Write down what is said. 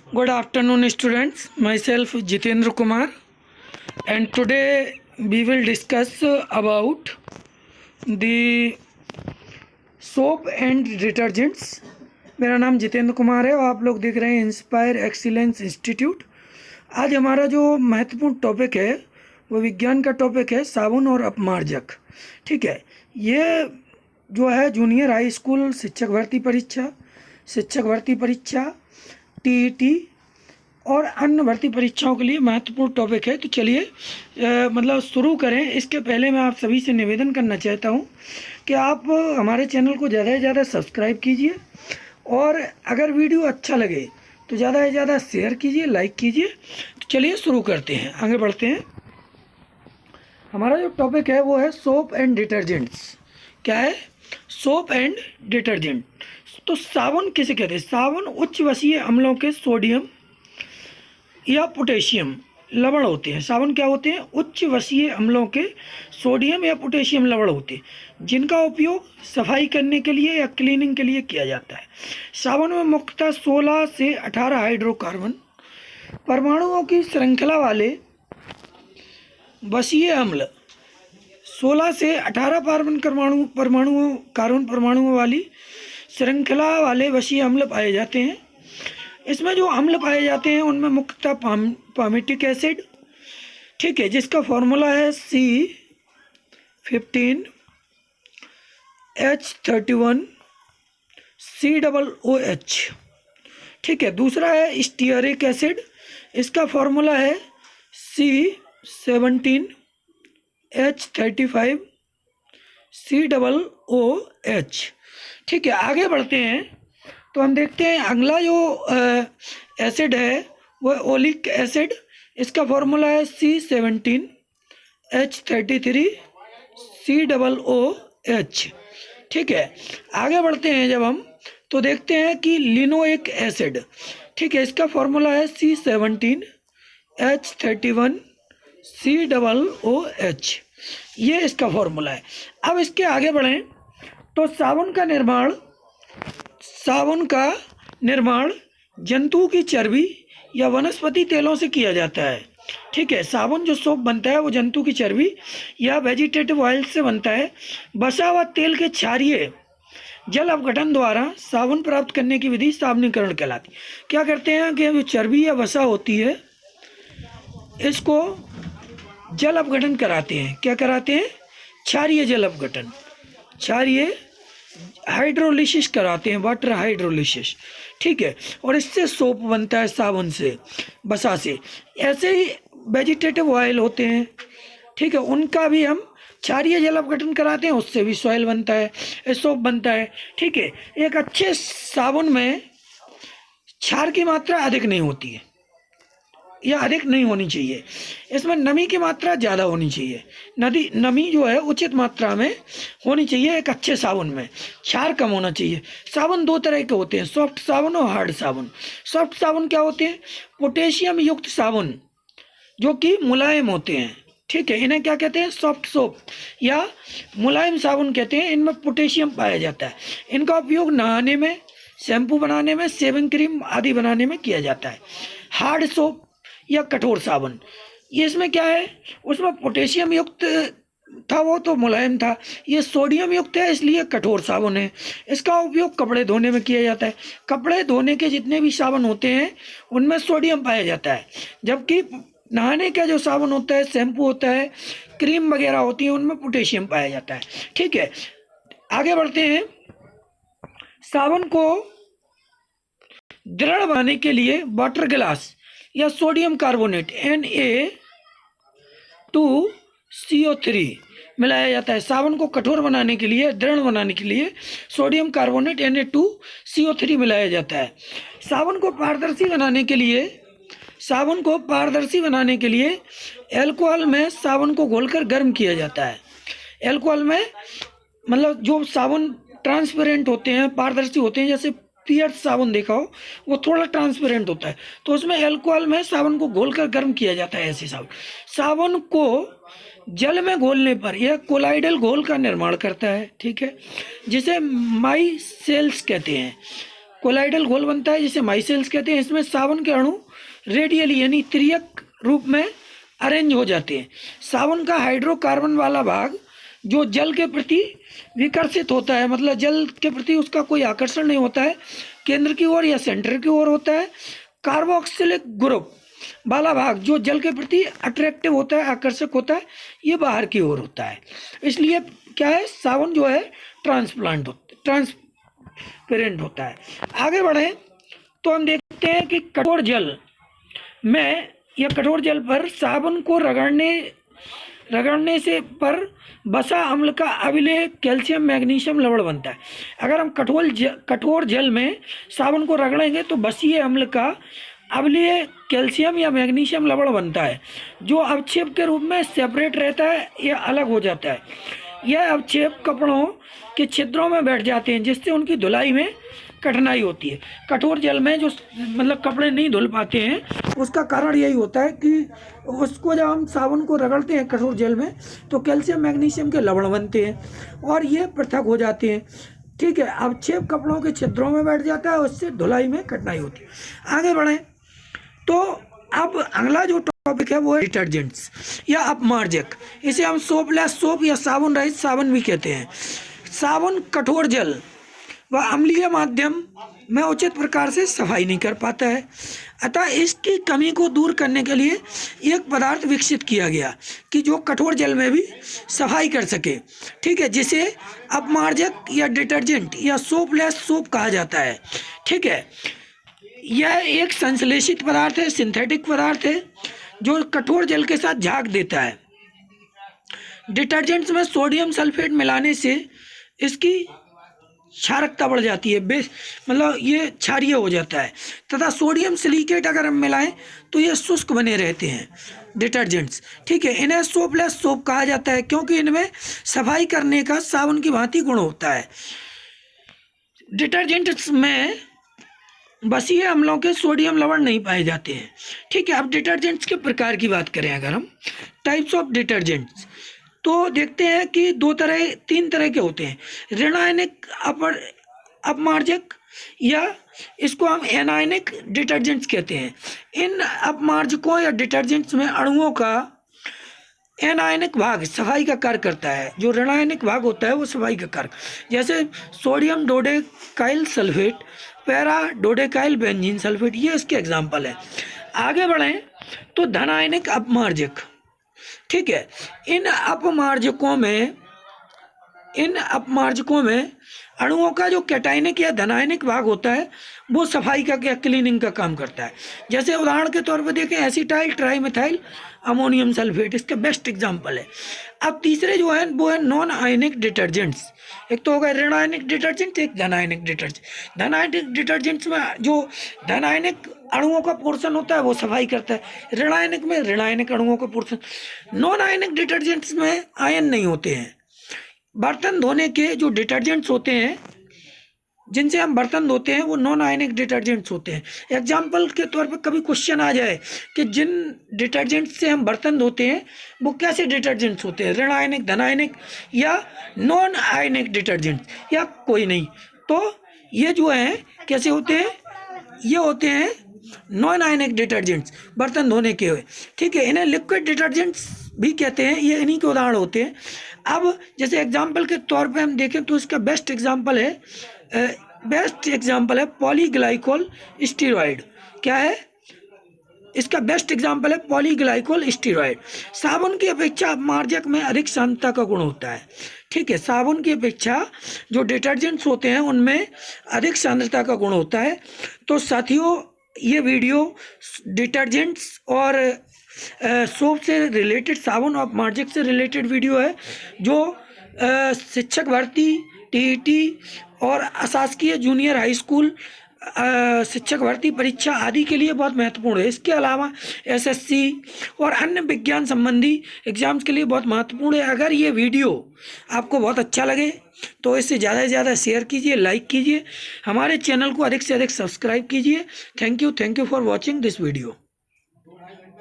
Good afternoon, students. Myself Jitendra Kumar, and today we will discuss about the soap and detergents. मेरा नाम जितेंद्र कुमार है और आप लोग देख रहे हैं इंस्पायर एक्सीलेंस इंस्टीट्यूट। आज हमारा जो महत्वपूर्ण टॉपिक है वो विज्ञान का टॉपिक है साबुन और अपमार्जक। ठीक है, ये जो है जूनियर हाई स्कूल शिक्षक भर्ती परीक्षा टीईटी और अन्य भर्ती परीक्षाओं के लिए महत्वपूर्ण टॉपिक है। तो चलिए शुरू करें। इसके पहले मैं आप सभी से निवेदन करना चाहता हूं कि आप हमारे चैनल को ज़्यादा से ज़्यादा सब्सक्राइब कीजिए और अगर वीडियो अच्छा लगे तो ज़्यादा से ज़्यादा शेयर कीजिए, लाइक कीजिए। तो चलिए शुरू करते हैं, आगे बढ़ते हैं। हमारा जो टॉपिक है वो है सोप एंड डिटर्जेंट्स। क्या है? Soap and detergent. तो साबुन किसे कहते हैं? साबुन उच्च वसीय अम्लों के सोडियम या पोटेशियम लवण होते हैं। साबुन क्या होते हैं? उच्च वसीय अम्लों के सोडियम या पोटेशियम लवण होते हैं, जिनका उपयोग सफाई करने के लिए या क्लीनिंग के लिए किया जाता है। साबुन में मुख्यतः 16 से 18 हाइड्रोकार्बन परमाणुओं की श्रृंखला वाले वसीय अम्ल 16 से 18 कार्बन परमाणुओं वाली श्रृंखला वाले वसीय अम्ल पाए जाते हैं। इसमें जो अम्ल पाए जाते हैं उनमें मुख्यतः पामिटिक एसिड, ठीक है, जिसका फॉर्मूला है C15H31COOH, ठीक है। दूसरा है स्टीयरिक एसिड, इसका फॉर्मूला है C17H35COOH, ठीक है। आगे बढ़ते हैं तो हम देखते हैं अगला जो एसिड है वो ओलिक एसिड, इसका फॉर्मूला है C17H33COOH, ठीक है। आगे बढ़ते हैं जब हम तो देखते हैं कि लिनोइक एसिड, ठीक है, इसका फॉर्मूला है C17H31COOH, ये इसका फॉर्मूला है। अब इसके आगे बढ़ें तो साबुन का निर्माण जंतु की चर्बी या वनस्पति तेलों से किया जाता है, ठीक है। साबुन जो सोप बनता है वो जंतु की चर्बी या वेजिटेटिव ऑयल से बनता है। वसा व तेल के क्षारीय जल अपघटन द्वारा साबुन प्राप्त करने की विधि साबुनीकरण कहलाती है। क्या करते हैं कि जो चर्बी या वसा होती है इसको जल अपघटन कराते हैं। क्या कराते हैं? क्षारीय जल अपघटन, क्षारीय हाइड्रोलिसिस कराते हैं, वाटर हाइड्रोलिसिस, ठीक है। और इससे सोप बनता है साबुन से, वसा से। ऐसे ही वेजिटेटिव ऑयल होते हैं, ठीक है, उनका भी हम क्षारीय जल अपघटन कराते हैं, उससे भी सॉइल बनता है, सोप बनता है, ठीक है। एक अच्छे साबुन में क्षार की मात्रा अधिक नहीं होती है या अधिक नहीं होनी चाहिए, इसमें नमी की मात्रा ज़्यादा होनी चाहिए। नमी जो है उचित मात्रा में होनी चाहिए एक अच्छे साबुन में, क्षार कम होना चाहिए। साबुन दो तरह के होते हैं, सॉफ्ट साबुन और हार्ड साबुन। सॉफ्ट साबुन क्या होते हैं? पोटेशियम युक्त साबुन जो कि मुलायम होते हैं, ठीक है, इन्हें क्या कहते हैं? सॉफ्ट सोप या मुलायम साबुन कहते हैं। इनमें पोटेशियम पाया जाता है। इनका उपयोग नहाने में, शैम्पू बनाने में, शेविंग क्रीम आदि बनाने में किया जाता है। हार्ड सोप या कठोर साबुन, ये इसमें क्या है? उसमें पोटेशियम युक्त था, वो तो मुलायम था। ये सोडियम युक्त है, इसलिए कठोर साबुन है। इसका उपयोग कपड़े धोने में किया जाता है। कपड़े धोने के जितने भी साबुन होते हैं उनमें सोडियम पाया जाता है, जबकि नहाने का जो साबुन होता है, शैम्पू होता है, क्रीम वगैरह होती है, उनमें पोटेशियम पाया जाता है, ठीक है। आगे बढ़ते हैं। साबुन को दृढ़ बनाने के लिए वाटर ग्लास या सोडियम कार्बोनेट Na2CO3 मिलाया जाता है। साबुन को कठोर बनाने के लिए, दृढ़ बनाने के लिए सोडियम कार्बोनेट Na2CO3 मिलाया जाता है। साबुन को पारदर्शी बनाने के लिए अल्कोहल में साबुन को घोलकर गर्म किया जाता है। अल्कोहल में जो साबुन ट्रांसपेरेंट होते हैं, पारदर्शी होते हैं, जैसे पियर्स साबुन देखा हो, वो थोड़ा ट्रांसपेरेंट होता है, तो उसमें अल्कोहल में साबुन को घोलकर गर्म किया जाता है। ऐसे साबुन को जल में घोलने पर यह कोलाइडल घोल का निर्माण करता है, ठीक है, जिसे माइसेल्स कहते हैं। कोलाइडल घोल बनता है जिसे माइसेल्स कहते हैं। इसमें साबुन के अणु रेडियली यानी त्रियक रूप में अरेंज हो जाते हैं। साबुन का हाइड्रोकार्बन वाला भाग जो जल के प्रति विकर्षित होता है, मतलब जल के प्रति उसका कोई आकर्षण नहीं होता है, केंद्र की ओर या सेंटर की ओर होता है। कार्बोक्सिलिक ग्रुप वाला भाग जो जल के प्रति अट्रैक्टिव होता है, आकर्षक होता है, ये बाहर की ओर होता है। इसलिए क्या है, साबुन जो है ट्रांसपेरेंट होता है। आगे बढ़े तो हम देखते हैं कि कठोर जल में या कठोर जल पर साबुन को रगड़ने से पर बसा अम्ल का अविलेय कैल्शियम मैग्नीशियम लवण बनता है। अगर हम कठोर जल में साबुन को रगड़ेंगे तो बसीय अम्ल का अविलेय कैल्शियम या मैग्नीशियम लवण बनता है, जो अवक्षेप के रूप में सेपरेट रहता है या अलग हो जाता है। यह अवक्षेप कपड़ों के छिद्रों में बैठ जाते हैं, जिससे उनकी धुलाई में कठिनाई होती है। कठोर जल में जो मतलब कपड़े नहीं धुल पाते हैं, उसका कारण यही होता है कि उसको जब हम साबुन को रगड़ते हैं कठोर जल में तो कैल्शियम मैग्नीशियम के लवण बनते हैं और ये पृथक हो जाते हैं। ठीक है, अवक्षेप कपड़ों के छिद्रों में बैठ जाता है, उससे धुलाई में कठिनाई होती है। आगे बढ़ें तो अब अगला जो टॉपिक है वो है डिटर्जेंट्स या अपमार्जक। इसे हम सोपलेस सोप या साबुन रहित साबुन भी कहते हैं। साबुन कठोर जल व अम्लीय माध्यम में उचित प्रकार से सफाई नहीं कर पाता है, अतः इसकी कमी को दूर करने के लिए एक पदार्थ विकसित किया गया कि जो कठोर जल में भी सफाई कर सके। ठीक है, जिसे अपमार्जक या डिटर्जेंट या सोपलेस सोप कहा जाता है। ठीक है, यह एक संश्लेषित पदार्थ है, सिंथेटिक पदार्थ है जो कठोर जल के साथ झाग देता है। डिटर्जेंट्स में सोडियम सल्फेट मिलाने से इसकी क्षारकता बढ़ जाती है, मतलब ये क्षारीय हो जाता है, तथा सोडियम सिलिकेट अगर हम मिलाएं तो ये शुष्क बने रहते हैं डिटर्जेंट्स। ठीक है, इन्हें सोपलेस सोप कहा जाता है क्योंकि इनमें सफाई करने का साबुन की भांति गुण होता है। डिटर्जेंट्स में बसीय अम्लों के सोडियम लवण नहीं पाए जाते हैं। ठीक है, अब डिटर्जेंट्स के प्रकार की बात करें अगर हम टाइप्स ऑफ डिटर्जेंट्स, तो देखते हैं कि तीन तरह के होते हैं। ऋणायनिक अपमार्जक या इसको हम एनायनिक डिटर्जेंट्स कहते हैं। इन अपमार्जकों या डिटर्जेंट्स में अणुओं का एनायनिक भाग सफाई का कार्य करता है, जो ऋणायनिक भाग होता है वो सफाई का कार्य, जैसे sodium dodecyl sulphate, para dodecyl benzene sulphate, ये इसके एग्जाम्पल है। आगे बढ़ें तो धनायनिक अपमार्जक। ठीक है, इन अपमार्जकों में अणुओं का जो कैटायनिक या धनायनिक भाग होता है वो सफाई का या क्लीनिंग का काम करता है। जैसे उदाहरण के तौर पर देखें एसिटाइल ट्राइमेथाइल अमोनियम सल्फेट, इसका बेस्ट एग्जांपल है। अब तीसरे जो है वो है नॉन आयनिक डिटर्जेंट्स। एक तो होगा ऋणायनिक डिटर्जेंट, एक धनायनिक डिटर्जेंट। धनायनिक डिटर्जेंट्स में जो धनायनिक अणुओं का पोर्शन होता है वो सफाई करता है, ऋणायनिक में ऋणायनिक अणुओं का पोर्शन। नॉन आयनिक डिटर्जेंट्स में आयन नहीं होते हैं। बर्तन धोने के जो डिटर्जेंट्स होते हैं जिनसे हम बर्तन धोते हैं वो नॉन आयनिक डिटर्जेंट्स होते हैं। एग्जाम्पल के तौर पर कभी क्वेश्चन आ जाए कि जिन डिटर्जेंट से हम बर्तन धोते हैं वो कैसे डिटर्जेंट्स होते हैं, ऋण आयनिक, धनायनिक या नॉन आयनिक डिटर्जेंट या कोई नहीं। तो ये जो हैं कैसे होते हैं, ये होते हैं नॉन आयनिक डिटर्जेंट्स बर्तन धोने के हुए। ठीक है, इन्हें लिक्विड डिटर्जेंट्स भी कहते हैं, ये इन्हीं के उदाहरण होते हैं। अब जैसे एग्जाम्पल के तौर पे हम देखें तो इसका बेस्ट एग्जाम्पल है पॉलीग्लाइकोल स्टीरॉयड। क्या है इसका बेस्ट एग्जाम्पल है पॉलीग्लाइकोल स्टीरॉयड। साबुन की अपेक्षा अपमार्जक में अधिक सांद्रता का गुण होता है। ठीक है, साबुन की अपेक्षा जो डिटर्जेंट्स होते हैं उनमें अधिक सांद्रता का गुण होता है। तो साथियों, ये वीडियो डिटर्जेंट्स और सोप से रिलेटेड, साबुन और अपमार्जक से रिलेटेड वीडियो है, जो शिक्षक भर्ती, टीईटी और अशासकीय जूनियर हाई स्कूल शिक्षक भर्ती परीक्षा आदि के लिए बहुत महत्वपूर्ण है। इसके अलावा एसएससी और अन्य विज्ञान संबंधी एग्जाम्स के लिए बहुत महत्वपूर्ण है। अगर ये वीडियो आपको बहुत अच्छा लगे तो इसे ज़्यादा से ज़्यादा शेयर कीजिए, लाइक कीजिए, हमारे चैनल को अधिक से अधिक सब्सक्राइब कीजिए। Thank you for watching this video.